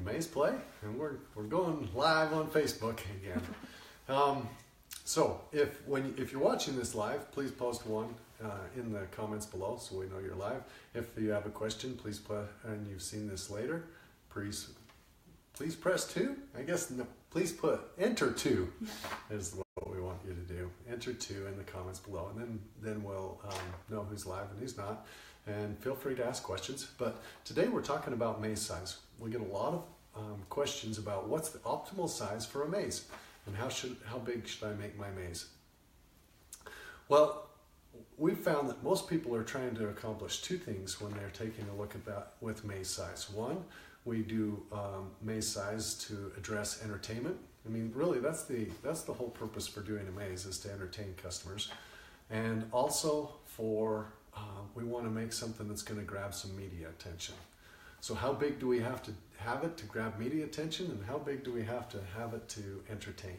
Maze Play, and we're going live on Facebook again. So if you're watching this live, please post one in the comments below so we know you're live. If you have a question, please put, and you've seen this later, please press 2. I guess no, please put enter 2 is what we want you to do. Enter 2 in the comments below, and then we'll know who's live and who's not. And feel free to ask questions. But today we're talking about maze size. We get a lot of questions about what's the optimal size for a maze, and how big should I make my maze? Well, we've found that most people are trying to accomplish 2 things when they're taking a look at that with maze size. One, we do maze size to address entertainment. I mean, really, that's the whole purpose for doing a maze, is to entertain customers, and also for we want to make something that's going to grab some media attention. So how big do we have to have it to grab media attention, and how big do we have it to entertain?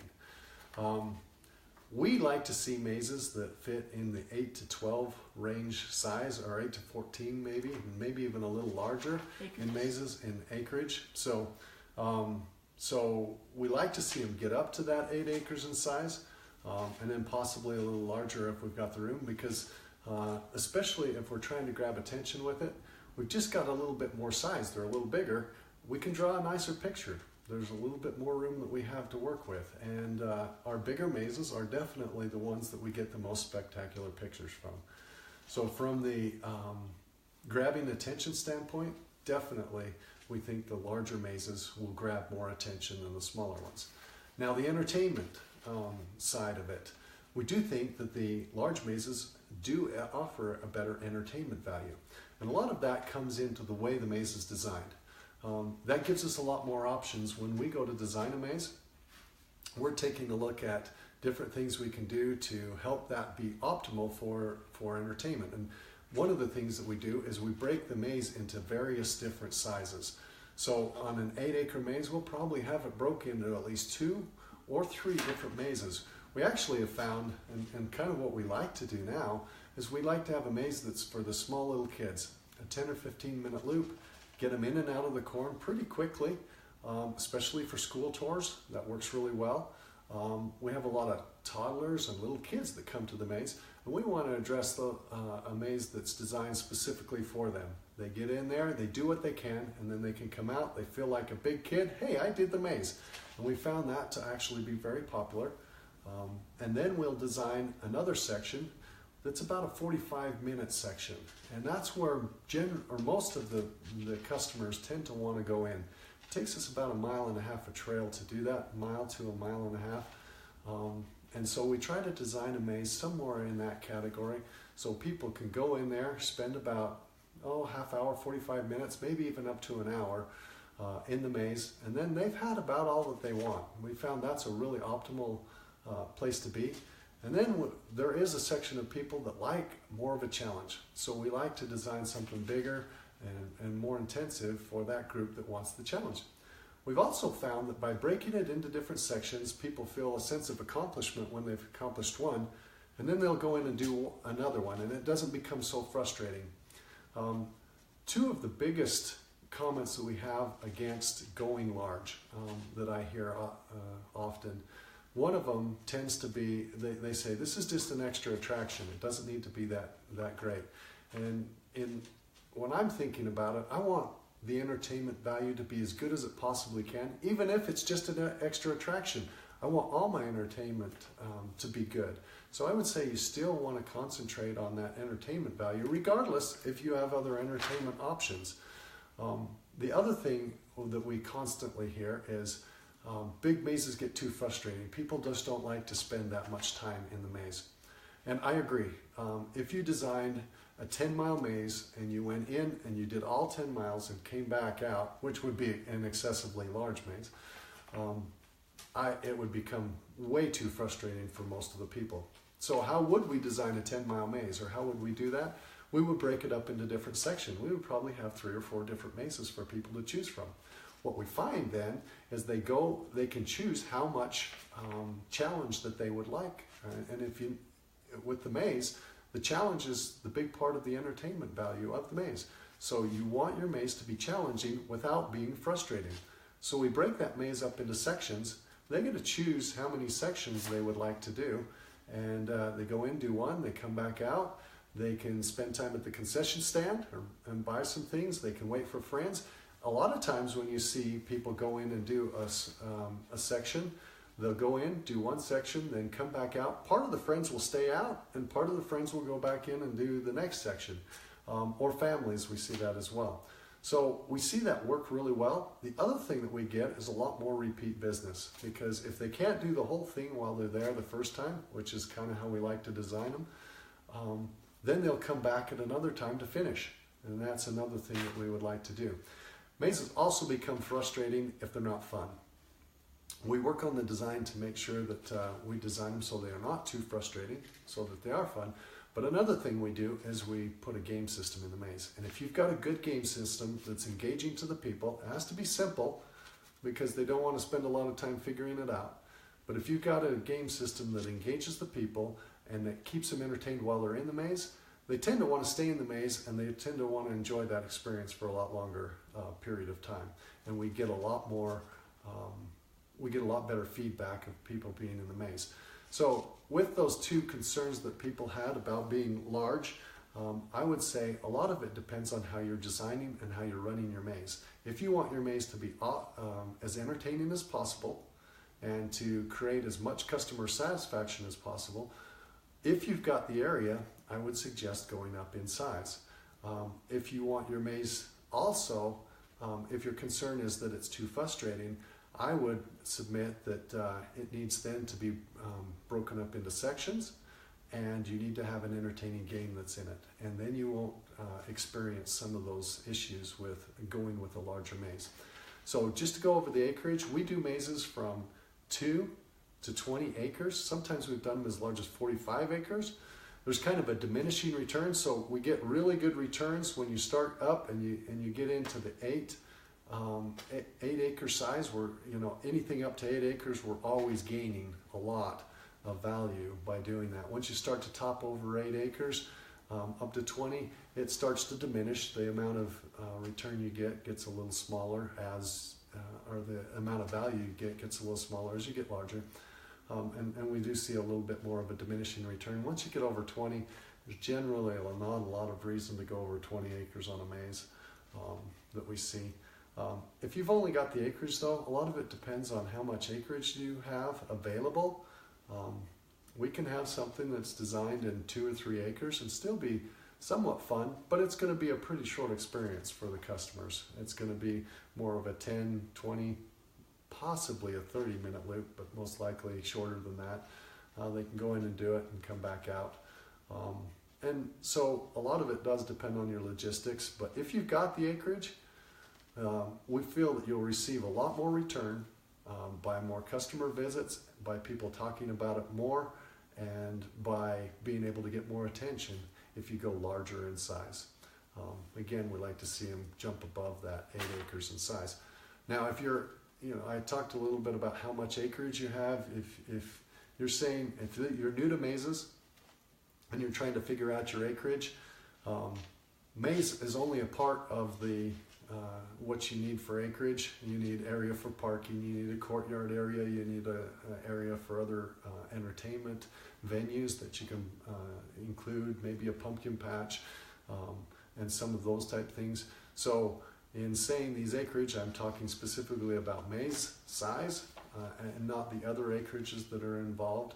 We like to see mazes that fit in the 8 to 12 range size, or 8 to 14 maybe even a little larger in mazes in acreage. So we like to see them get up to that 8 acres in size, and then possibly a little larger if we've got the room, because especially if we're trying to grab attention with it, we've just got a little bit more size. They're a little bigger. We can draw a nicer picture. There's a little bit more room that we have to work with. And our bigger mazes are definitely the ones that we get the most spectacular pictures from. So from the grabbing attention standpoint, definitely we think the larger mazes will grab more attention than the smaller ones. Now the entertainment side of it, we do think that the large mazes do offer a better entertainment value. And a lot of that comes into the way the maze is designed. That gives us a lot more options when we go to design a maze. We're taking a look at different things we can do to help that be optimal for entertainment. And one of the things that we do is we break the maze into various different sizes. So on an 8-acre maze, we'll probably have it broken into at least 2 or 3 different mazes. We actually have found, and kind of what we like to do now, is we like to have a maze that's for the small little kids. A 10 or 15 minute loop, get them in and out of the corn pretty quickly, especially for school tours. That works really well. We have a lot of toddlers and little kids that come to the maze, and we want to address a maze that's designed specifically for them. They get in there, they do what they can, and then they can come out, they feel like a big kid. Hey, I did the maze. And we found that to actually be very popular. And then we'll design another section that's about a 45-minute section, and that's where most of the customers tend to want to go in. It takes us about 1.5 miles of trail to do that, 1 mile to 1.5 miles, and so we try to design a maze somewhere in that category so people can go in there, spend about half hour, 45 minutes, maybe even up to an hour in the maze, and then they've had about all that they want. We found that's a really optimal place to be. And then there is a section of people that like more of a challenge. So we like to design something bigger and more intensive for that group that wants the challenge. We've also found that by breaking it into different sections, people feel a sense of accomplishment when they've accomplished one, and then they'll go in and do another one, and it doesn't become so frustrating. 2 of the biggest comments that we have against going large that I hear often, one of them tends to be, they say, this is just an extra attraction. It doesn't need to be that great. And when I'm thinking about it, I want the entertainment value to be as good as it possibly can, even if it's just an extra attraction. I want all my entertainment to be good. So I would say you still want to concentrate on that entertainment value, regardless if you have other entertainment options. The other thing that we constantly hear is, big mazes get too frustrating. People just don't like to spend that much time in the maze. And I agree. If you designed a 10-mile maze and you went in and you did all 10 miles and came back out, which would be an excessively large maze, it would become way too frustrating for most of the people. So how would we design a 10-mile maze, or how would we do that? We would break it up into different sections. We would probably have 3 or 4 different mazes for people to choose from. What we find then is they can choose how much challenge that they would like. And with the maze, the challenge is the big part of the entertainment value of the maze. So you want your maze to be challenging without being frustrating. So we break that maze up into sections. They get to choose how many sections they would like to do. And they go in, do one, they come back out. They can spend time at the concession stand and buy some things. They can wait for friends. A lot of times when you see people go in and do a section, they'll go in, do one section, then come back out. Part of the friends will stay out, and part of the friends will go back in and do the next section. Or families, we see that as well. So we see that work really well. The other thing that we get is a lot more repeat business, because if they can't do the whole thing while they're there the first time, which is kind of how we like to design them, then they'll come back at another time to finish. And that's another thing that we would like to do. Mazes also become frustrating if they're not fun. We work on the design to make sure that we design them so they are not too frustrating, so that they are fun. But another thing we do is we put a game system in the maze. And if you've got a good game system that's engaging to the people, it has to be simple because they don't want to spend a lot of time figuring it out. But if you've got a game system that engages the people and that keeps them entertained while they're in the maze, they tend to want to stay in the maze, and they tend to want to enjoy that experience for a lot longer period of time. And we get a lot more, we get a lot better feedback of people being in the maze. So with those two concerns that people had about being large, I would say a lot of it depends on how you're designing and how you're running your maze. If you want your maze to be as entertaining as possible and to create as much customer satisfaction as possible, if you've got the area, I would suggest going up in size. If you want your maze also, if your concern is that it's too frustrating, I would submit that it needs then to be broken up into sections, and you need to have an entertaining game that's in it. And then you won't experience some of those issues with going with a larger maze. So just to go over the acreage, we do mazes from 2 to 20 acres. Sometimes we've done them as large as 45 acres. There's kind of a diminishing return, so we get really good returns when you start up and you get into the 8 acre size. Where anything up to 8 acres, we're always gaining a lot of value by doing that. Once you start to top over 8 acres, up to 20, it starts to diminish. The amount of return you get gets a little smaller or the amount of value you get gets a little smaller as you get larger. And we do see a little bit more of a diminishing return. Once you get over 20, there's generally not a lot of reason to go over 20 acres on a maze that we see. If you've only got the acreage though, a lot of it depends on how much acreage you have available. We can have something that's designed in 2 or 3 acres and still be somewhat fun, but it's going to be a pretty short experience for the customers. It's going to be more of a 10, 20, possibly a 30-minute loop, but most likely shorter than that. They can go in and do it and come back out. And so a lot of it does depend on your logistics, but if you've got the acreage, we feel that you'll receive a lot more return by more customer visits, by people talking about it more, and by being able to get more attention if you go larger in size. Again, we like to see them jump above that 8 acres in size. Now, if you're, I talked a little bit about how much acreage you have. If you're saying, if you're new to mazes and you're trying to figure out your acreage, maze is only a part of the what you need for acreage. You need area for parking, you need a courtyard area, you need an area for other entertainment venues that you can include, maybe a pumpkin patch, and some of those type things. So in saying these acreage, I'm talking specifically about maze size and not the other acreages that are involved.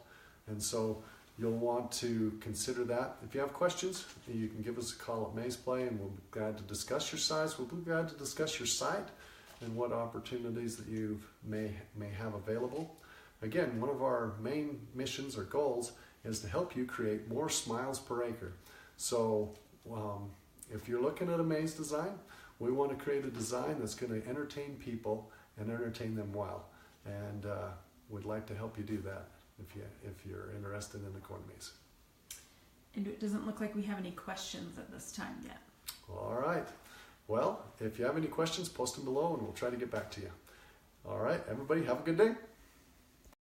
And so you'll want to consider that. If you have questions, you can give us a call at mazeplay, and we'll be glad to discuss your size. We'll be glad to discuss your site and what opportunities that you may have available. Again, one of our main missions or goals is to help you create more smiles per acre. So if you're looking at a maze design, we want to create a design that's going to entertain people and entertain them well. And we'd like to help you do that if you're interested in the corn maze. And it doesn't look like we have any questions at this time yet. All right. Well, if you have any questions, post them below and we'll try to get back to you. All right, everybody, have a good day.